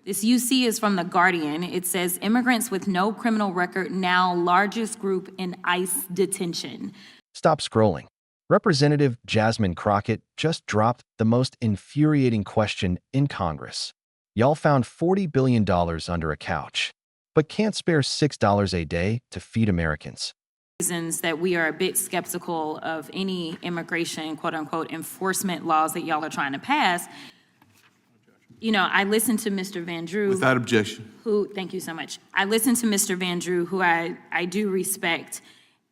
This UC is from The Guardian. It says, immigrants with no criminal record now largest group in ICE detention. Stop scrolling. Representative Jasmine Crockett just dropped the most infuriating question in Congress. Y'all found $40 billion under a couch, but can't spare $6 a day to feed Americans. Reasons that we are a bit skeptical of any immigration, quote unquote, enforcement laws that y'all are trying to pass. You know, I listened to Mr. Van Drew. Without objection. Thank you so much. I listened to Mr. Van Drew, who I do respect.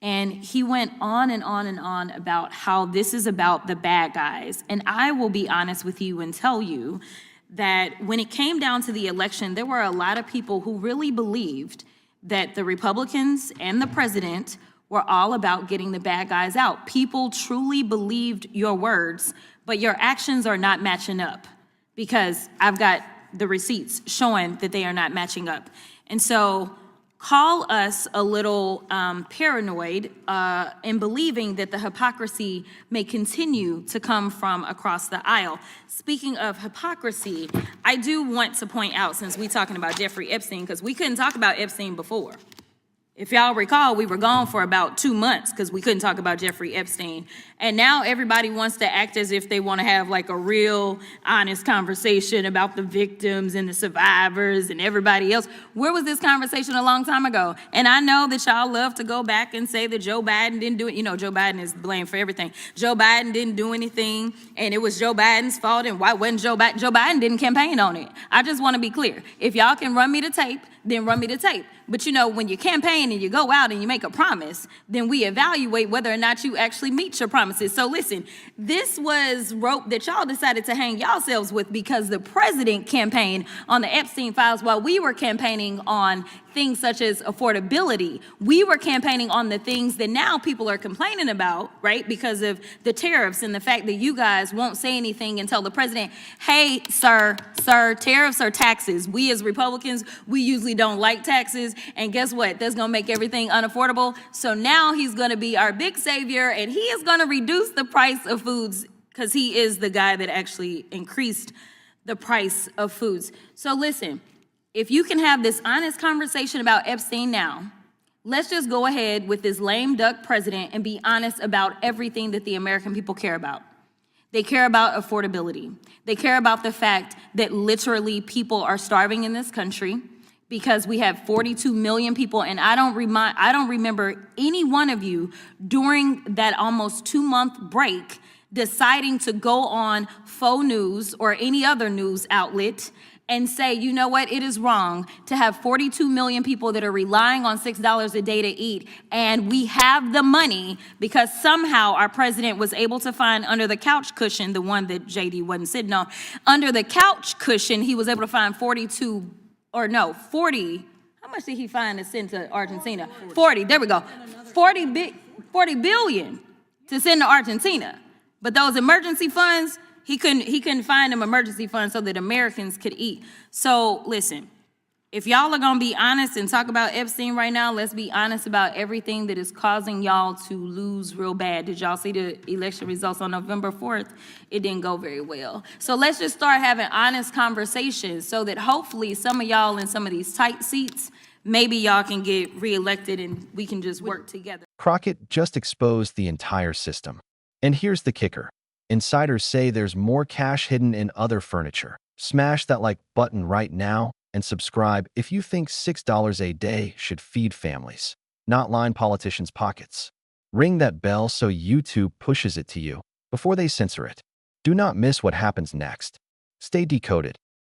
And he went on and on and on about how this is about the bad guys. And I will be honest with you and tell you that when it came down to the election, there were a lot of people who really believed that the Republicans and the president were all about getting the bad guys out. People truly believed your words, but your actions are not matching up, because I've got the receipts showing that they are not matching up. And so call us a little paranoid in believing that the hypocrisy may continue to come from across the aisle. Speaking of hypocrisy, I do want to point out, since we're talking about Jeffrey Epstein, because we couldn't talk about Epstein before. If y'all recall, we were gone for about 2 months because we couldn't talk about Jeffrey Epstein. And now everybody wants to act as if they want to have like a real honest conversation about the victims and the survivors and everybody else. Where was this conversation a long time ago? And I know that y'all love to go back and say that Joe Biden didn't do it. You know, Joe Biden is blamed for everything. Joe Biden didn't do anything, and it was Joe Biden's fault, and why wasn't Joe Biden? Joe Biden didn't campaign on it. I just want to be clear. If y'all can run me the tape, then run me the tape. But you know, when you campaign and you go out and you make a promise, then we evaluate whether or not you actually meet your promises. So listen, this was rope that y'all decided to hang yourselves with because the president campaigned on the Epstein files while we were campaigning on things such as affordability. We were campaigning on the things that now people are complaining about, right? Because of the tariffs and the fact that you guys won't say anything and tell the president, hey, sir, tariffs are taxes. We as Republicans, we usually don't like taxes. And guess what? That's gonna make everything unaffordable. So now he's gonna be our big savior, and he is gonna reduce the price of foods because he is the guy that actually increased the price of foods. So listen, if you can have this honest conversation about Epstein now, let's just go ahead with this lame duck president and be honest about everything that the American people care about. They care about affordability. They care about the fact that literally people are starving in this country because we have 42 million people, and I don't remember any one of you during that almost 2-month break deciding to go on faux news or any other news outlet and say, you know what, it is wrong to have 42 million people that are relying on $6 a day to eat, and we have the money because somehow our president was able to find under the couch cushion, the one that JD wasn't sitting on, under the couch cushion, he was able to find 40, how much did he find to send to Argentina? 40, there we go. 40 billion to send to Argentina. But those emergency funds, he couldn't find them emergency funds so that Americans could eat. So listen, if y'all are gonna be honest and talk about Epstein right now, let's be honest about everything that is causing y'all to lose real bad. Did y'all see the election results on November 4th? It didn't go very well. So let's just start having honest conversations so that hopefully some of y'all in some of these tight seats, maybe y'all can get reelected and we can just work together. Crockett just exposed the entire system. And here's the kicker. Insiders say there's more cash hidden in other furniture. Smash that like button right now and subscribe if you think $6 a day should feed families, not line politicians' pockets. Ring that bell so YouTube pushes it to you before they censor it. Do not miss what happens next. Stay decoded.